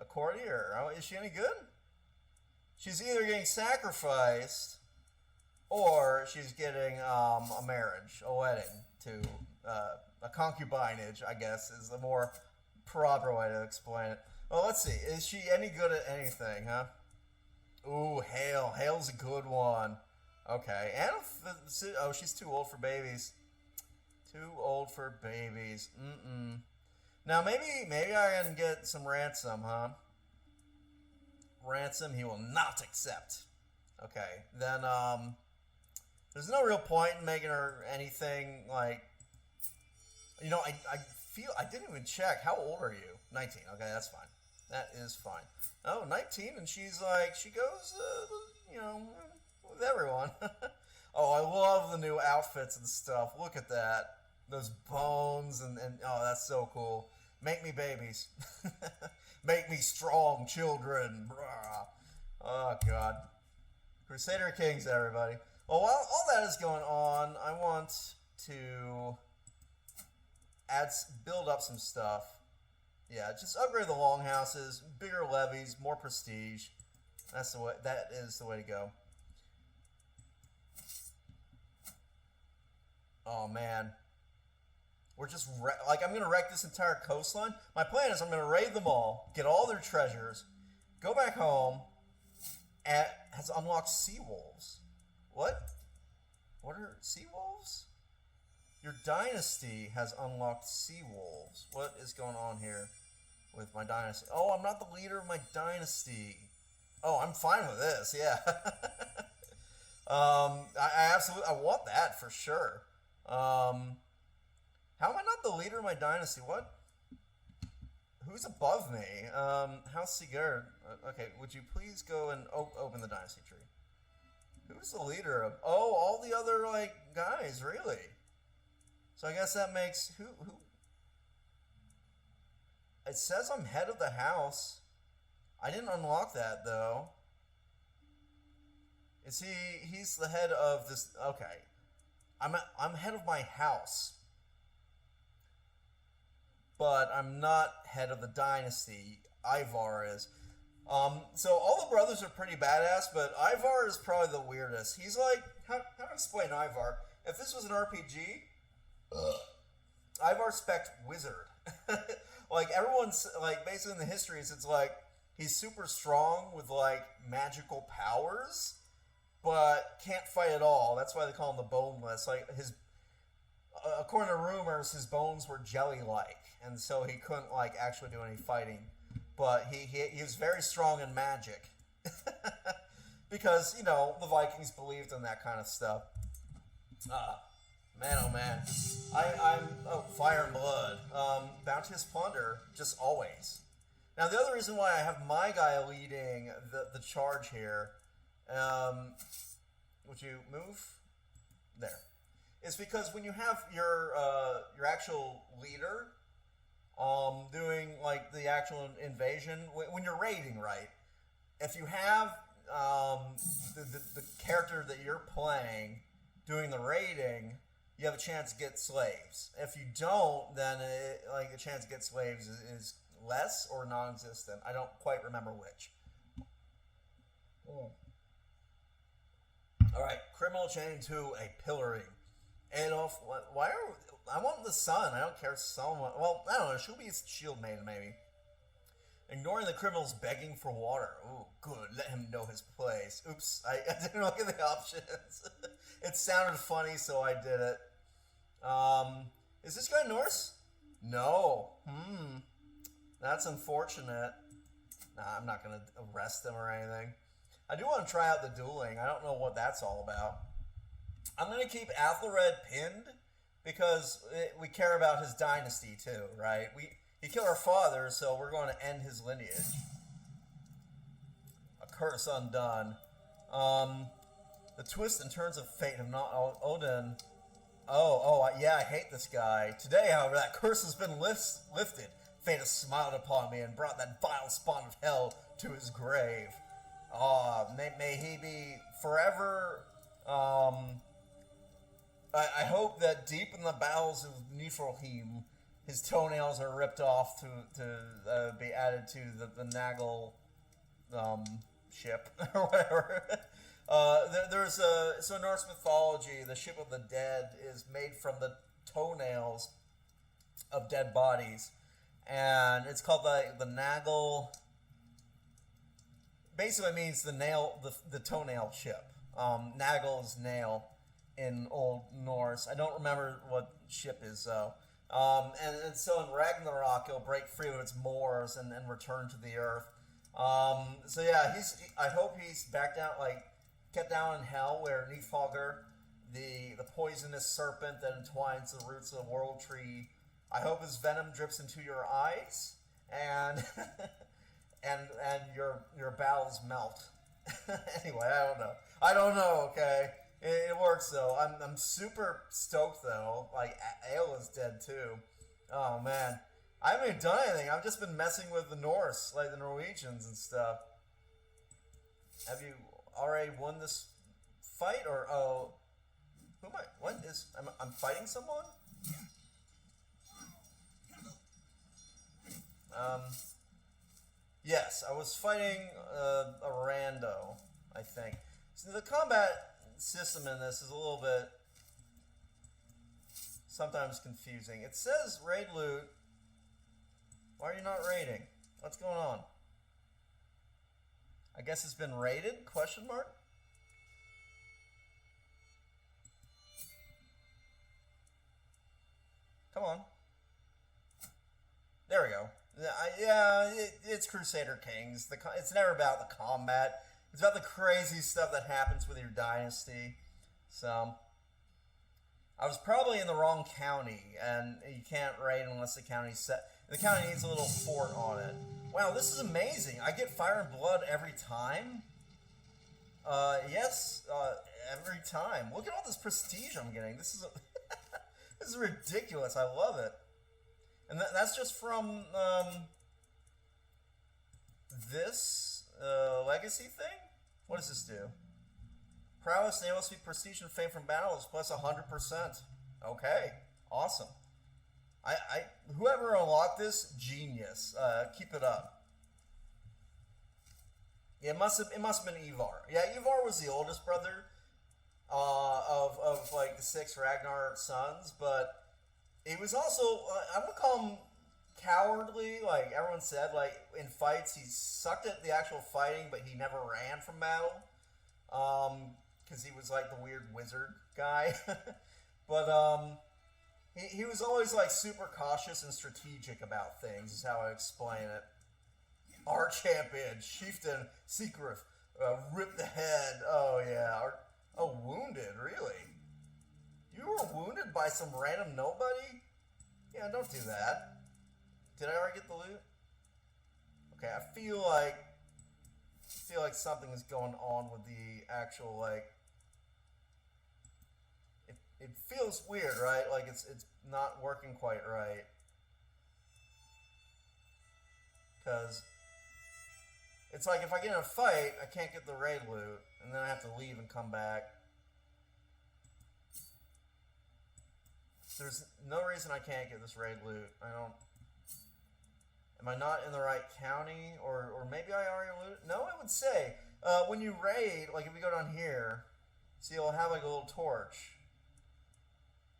A courtier. Oh, is she any good? She's either getting sacrificed or she's getting a marriage, a wedding, to a concubinage, I guess, is the more proper way to explain it. Well, let's see. Is she any good at anything, huh? Ooh, Hail. Hail's a good one. Okay. And oh, she's too old for babies. Too old for babies. Now, maybe I can get some ransom, huh? Ransom he will not accept. Okay, then, there's no real point in making her anything, like, you know, I feel, I didn't even check. How old are you? 19. Okay, that's fine. That is fine. Oh, 19, and she's like, she goes, you know, with everyone. Oh, I love the new outfits and stuff. Look at that. Those bones, and oh, that's so cool. Make me babies. Make me strong children. Brah. Oh, God. Crusader Kings, everybody. Well, while all that is going on, I want to build up some stuff. Yeah, just upgrade the longhouses, bigger levies, more prestige. That's the way. That is the way to go. Oh, man. We're just, like, I'm going to wreck this entire coastline. My plan is I'm going to raid them all, get all their treasures, go back home, and has unlocked sea wolves. What? What are sea wolves? Your dynasty has unlocked sea wolves. What is going on here with my dynasty? Oh, I'm not the leader of my dynasty. Oh, I'm fine with this, yeah. I absolutely, I want that for sure. How am I not the leader of my dynasty? What? Who's above me? House Sigurdr. Okay, would you please go and open the dynasty tree? Who's the leader of... Oh, all the other, like, guys, really? So I guess that makes... Who? It says I'm head of the house. I didn't unlock that, though. Is he... He's the head of this... Okay. I'm head of my house. But I'm not head of the dynasty. Ivar is. So all the brothers are pretty badass, but Ivar is probably the weirdest. He's like, how to explain Ivar? If this was an RPG, Ivar spec'd wizard. Like everyone's like basically in the histories, it's like he's super strong with like magical powers, but can't fight at all. That's why they call him the boneless. Like his, according to rumors, his bones were jelly-like. And so he couldn't, like, actually do any fighting. But he was very strong in magic. Because, you know, the Vikings believed in that kind of stuff. Man, oh man. Oh, fire and blood. Bounteous plunder, just always. Now, the other reason why I have my guy leading the charge here, would you move? There. Is because when you have your actual leader... doing like the actual invasion when you're raiding, right? If you have the character that you're playing doing the raiding, you have a chance to get slaves. If you don't, then like the chance to get slaves is less or non-existent. I don't quite remember which. Oh. Alright, criminal chained to a pillory. Adolf, why are... I want the sun. I don't care someone... Well, I don't know. She'll be a shield maiden, maybe. Ignoring the criminals begging for water. Ooh, good. Let him know his place. Oops, I didn't look at the options. It sounded funny, so I did it. Is this guy Norse? No. That's unfortunate. Nah, I'm not going to arrest him or anything. I do want to try out the dueling. I don't know what that's all about. I'm going to keep Athelred pinned because we care about his dynasty too, right? He killed our father, so we're going to end his lineage. A curse undone. The twists and turns of fate have not... Odin... yeah, I hate this guy. Today, however, that curse has been lifted. Fate has smiled upon me and brought that vile spawn of hell to his grave. May he be forever... I hope that deep in the bowels of Niflheim, his toenails are ripped off to be added to the Nagel ship or whatever. So in Norse mythology, the ship of the dead is made from the toenails of dead bodies, and it's called the Nagel. Basically, it means the toenail ship. Nagel is nail in Old Norse. I don't remember what ship is though. And so in Ragnarok, it'll break free of its moors and return to the earth. So yeah, I hope he's back down, kept down in hell, where Niflheim, the poisonous serpent that entwines the roots of the world tree. I hope his venom drips into your eyes and and your bowels melt. Anyway, I don't know. Okay. It works though. I'm super stoked though. Ale is dead too. Oh man, I haven't even done anything. I've just been messing with the Norse, like the Norwegians and stuff. Have you already won this fight, or who am I? What is? I'm fighting someone. Yes, I was fighting a rando, I think. So the combat system in this is a little bit sometimes confusing. It says raid loot. Why are you not raiding? What's going on? I guess it's been raided? Question mark? Come on. There we go. It's Crusader Kings. It's never about the combat. It's about the crazy stuff that happens with your dynasty. So, I was probably in the wrong county, and you can't raid unless the county's set. The county needs a little fort on it. Wow, this is amazing. I get fire and blood every time. Yes, every time. Look at all this prestige I'm getting. This is this is ridiculous. I love it. And that's just from this legacy thing? What does this do? Prowess, naval speed, prestige, and fame from battles plus 100%. Okay, awesome. Whoever unlocked this, genius. Keep it up. Yeah, it must have been Ivar. Yeah, Ivar was the oldest brother of like the 6 Ragnar sons, but he was also I would call him cowardly. Like everyone said, like in fights he sucked at the actual fighting, but he never ran from battle. Because he was like the weird wizard guy. But he was always like super cautious and strategic about things, is how I explain it. Our champion, Chieftain Sigurdr, ripped the head. Oh yeah. Wounded, really? You were wounded by some random nobody? Yeah, don't do that. Did I already get the loot? Okay, I feel like something is going on with the actual, like, it feels weird, right? Like it's not working quite right. Because it's like if I get in a fight, I can't get the raid loot, and then I have to leave and come back. There's no reason I can't get this raid loot. Am I not in the right county? Or maybe I already looted? No, it would say when you raid, like if you go down here, see, it'll have like a little torch.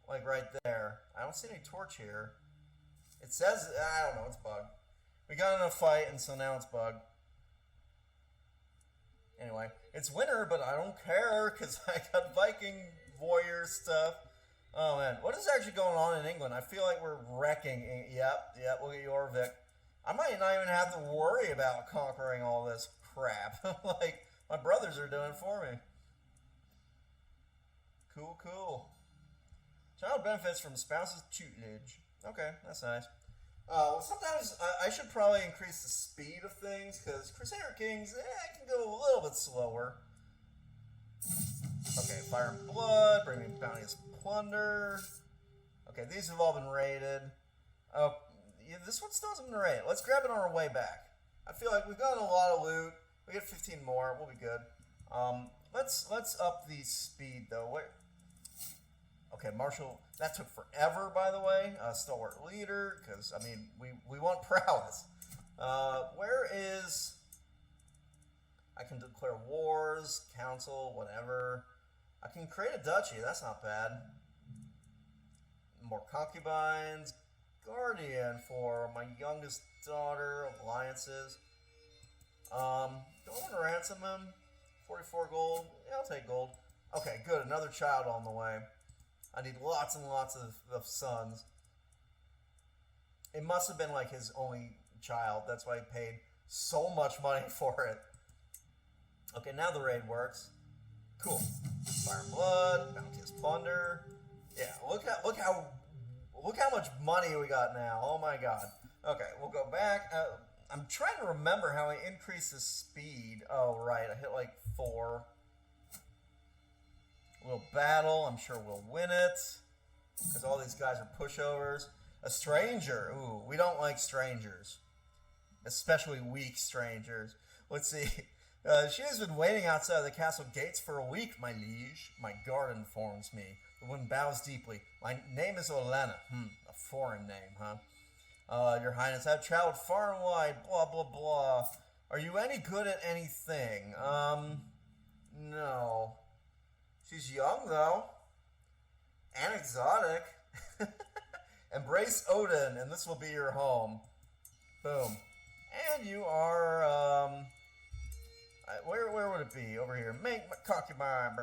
Like right there. I don't see any torch here. It says, I don't know, it's bugged. We got in a fight, and so now it's bugged. Anyway, it's winter, but I don't care, because I got Viking warrior stuff. Oh, man. What is actually going on in England? I feel like we're wrecking. Yep, look at Jorvik. I might not even have to worry about conquering all this crap. Like, my brothers are doing it for me. Cool. Child benefits from spouse's tutelage. Okay, that's nice. Well, sometimes I should probably increase the speed of things, because Crusader Kings, can go a little bit slower. Okay, Fire and Blood, bring me bounteous plunder. Okay, these have all been raided. Oh, yeah, this one still hasn't been raided. Let's grab it on our way back. I feel like we've gotten a lot of loot. We get 15 more. We'll be good. Let's up the speed though. Where? Okay, Marshall. That took forever, by the way. Stalwart leader, because I mean we want prowess. Where is? I can declare wars, council, whatever. I can create a duchy. That's not bad. More concubines. Guardian for my youngest daughter. Alliances. Do I want to ransom him? 44 gold. Yeah, I'll take gold. Okay, good. Another child on the way. I need lots and lots of sons. It must have been like his only child. That's why he paid so much money for it. Okay, now the raid works. Cool. Fire and Blood, bounteous plunder. Yeah, look how much money we got now. Oh my god. Okay, we'll go back. I'm trying to remember how I increased the speed. Oh right, I hit like 4. We'll battle. I'm sure we'll win it, because all these guys are pushovers. A stranger. Ooh, we don't like strangers, especially weak strangers. Let's see. She has been waiting outside the castle gates for a week, my liege. My guard informs me. The woman bows deeply. My name is Olena. A foreign name, huh? Your Highness, I've traveled far and wide, blah, blah, blah. Are you any good at anything? No. She's young, though. And exotic. Embrace Odin, and this will be your home. Boom. And you are, where would it be? Over here. Make my concubine.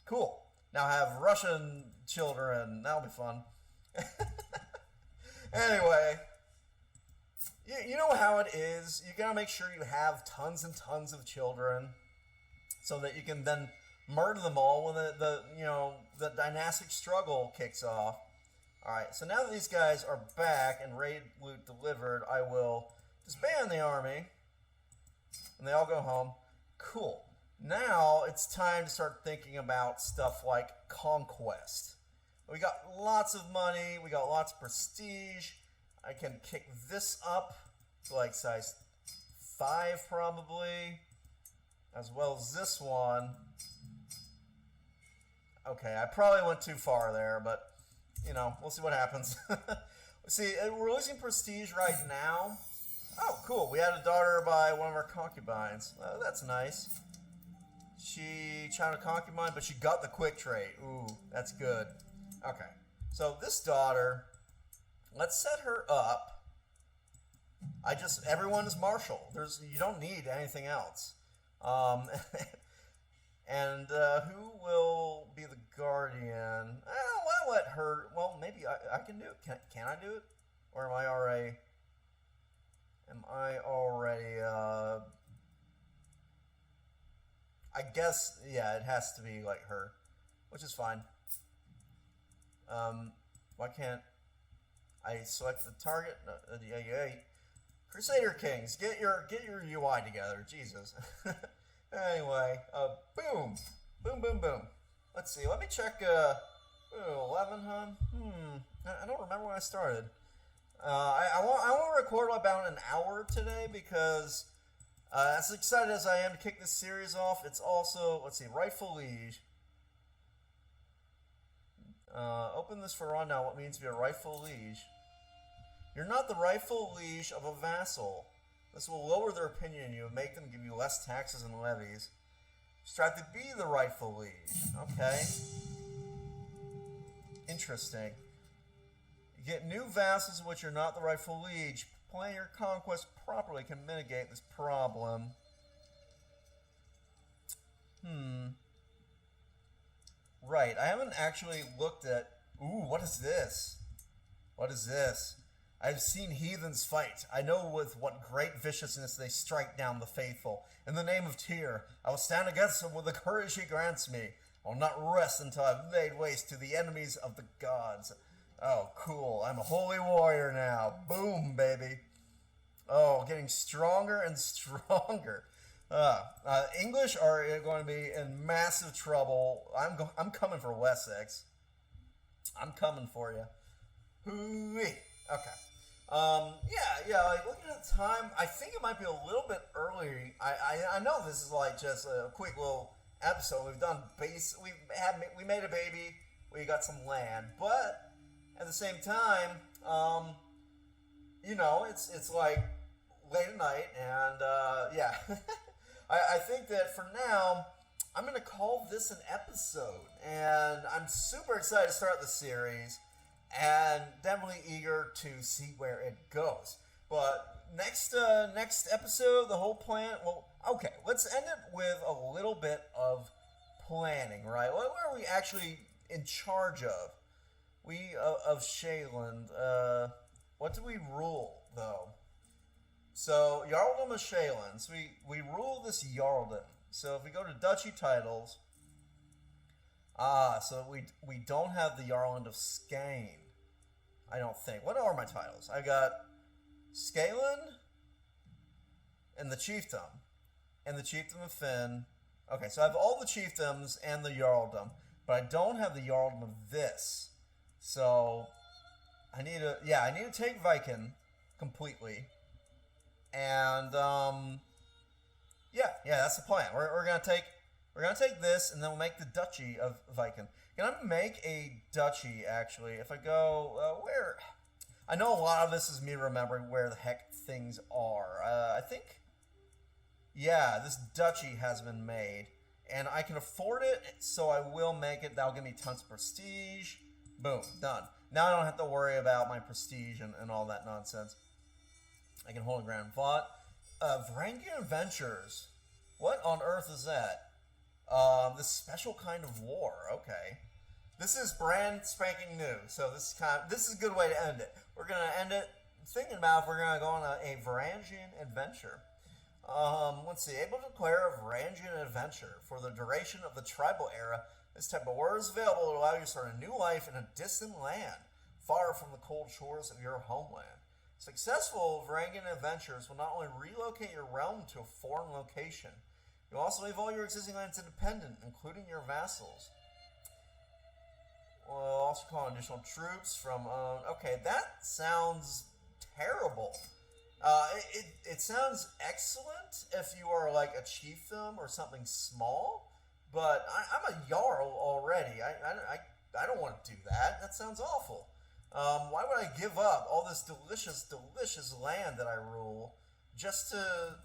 Cool. Now have Russian children. That'll be fun. Anyway. You know how it is. You gotta make sure you have tons and tons of children, so that you can then murder them all when the dynastic struggle kicks off. Alright, so now that these guys are back and raid loot delivered, I will disband the army. And they all go home. Cool. Now it's time to start thinking about stuff like Conquest. We got lots of money. We got lots of prestige. I can kick this up to like size 5 probably. As well as this one. Okay, I probably went too far there, but, you know, we'll see what happens. See, we're losing prestige right now. Oh, cool. We had a daughter by one of our concubines. Oh, that's nice. She tried a concubine, but she got the quick trade. Ooh, that's good. Okay. So this daughter, let's set her up. Everyone is martial. You don't need anything else. And who will be the guardian? I'll let her. Well, maybe I can do it. Can I do it? Or am I already? I guess, yeah, it has to be like her, which is fine. Why can't I select the target? Yeah. Crusader Kings, get your UI together, Jesus. Anyway, boom. Let's see. Let me check. 11, huh? I don't remember when I started. I want to record about an hour today because as excited as I am to kick this series off, it's also, let's see, rightful liege. Open this for rundown. What means to be a rightful liege? You're not the rightful liege of a vassal. This will lower their opinion in you and make them give you less taxes and levies. Strive to be the rightful liege. Okay. Interesting. You get new vassals in which you're not the rightful liege. Planning your conquest properly can mitigate this problem. Right, I haven't actually looked at... Ooh, what is this? What is this? I've seen heathens fight. I know with what great viciousness they strike down the faithful. In the name of Tyr, I will stand against them with the courage he grants me. I will not rest until I've laid waste to the enemies of the gods. Oh, cool. I'm a holy warrior now. Boom, baby. Oh, getting stronger and stronger. English are going to be in massive trouble. I'm coming for Wessex. I'm coming for you. Hooey. Okay. Yeah. Like looking at the time, I think it might be a little bit early. I know this is like just a quick little episode. We've done we made a baby. We got some land, but at the same time, it's like late at night, and yeah. I think that for now, I'm going to call this an episode, and I'm super excited to start the series, and definitely eager to see where it goes. But next episode, the whole plan, well, okay, let's end it with a little bit of planning, right? What are we actually in charge of? Of Shaeland, what do we rule, though? So, Jarldom of Shaeland. So we rule this Jarldom. So if we go to duchy titles, so we don't have the Jarland of Skane. I don't think. What are my titles? I got Skaland and the Chiefdom. And the Chiefdom of Finn. Okay, so I have all the Chiefdoms and the Jarldom. But I don't have the Jarldom of this. So I need to take Viken completely. And yeah, that's the plan. We're gonna take this, and then we'll make the duchy of Viken. Can I make a duchy actually? If I go where? I know a lot of this is me remembering where the heck things are. I think, yeah, this duchy has been made, and I can afford it, so I will make it. That'll give me tons of prestige. Boom, done. Now I don't have to worry about my prestige and all that nonsense. I can hold a grand plot. Varangian Adventures. What on earth is that? This special kind of war. Okay. This is brand spanking new. So this is a good way to end it. We're gonna end it thinking about if we're gonna go on a Varangian adventure. Let's see. Able to declare a Varangian adventure for the duration of the tribal era. This type of war is available to allow you to start a new life in a distant land, far from the cold shores of your homeland. Successful Varangian adventures will not only relocate your realm to a foreign location, you'll also leave all your existing lands independent, including your vassals. We'll also call additional troops from... okay, that sounds terrible. It sounds excellent if you are like a chiefdom or something small, but I'm a Jarl already. I don't want to do that. That sounds awful. Why would I give up all this delicious, delicious land that I rule just to,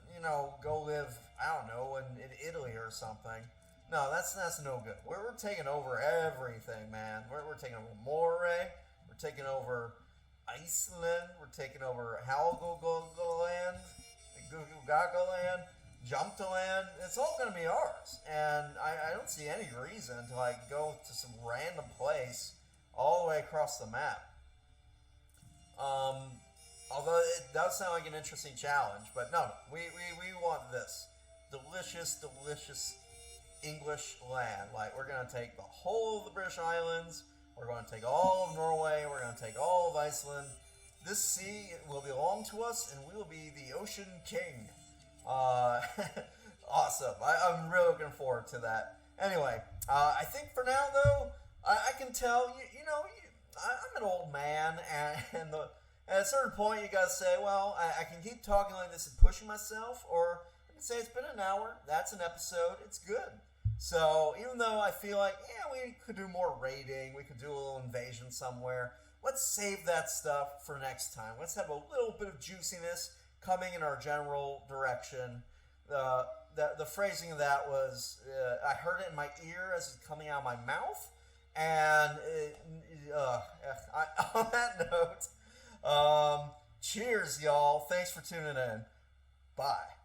go live, I don't know, in Italy or something? No, that's no good. We're taking over everything, man. We're taking over Moray. We're taking over Iceland. We're taking over Helgoland, Gagaland, Jumptaland. It's all going to be ours. And I don't see any reason to, go to some random place all the way across the map. Although it does sound like an interesting challenge, but no, we want this delicious, delicious English land. We're going to take the whole of the British Islands, we're going to take all of Norway, we're going to take all of Iceland. This sea will belong to us, and we will be the Ocean King. Awesome. I'm really looking forward to that. Anyway, I think for now, though, I can tell, I'm an old man, and at a certain point, you gotta say, well, I can keep talking like this and pushing myself, or I can say it's been an hour, that's an episode, it's good. So, even though I feel like, we could do more raiding, we could do a little invasion somewhere, let's save that stuff for next time. Let's have a little bit of juiciness coming in our general direction. The phrasing of that was, I heard it in my ear as it's coming out of my mouth. And on that note, cheers, y'all. Thanks for tuning in. Bye.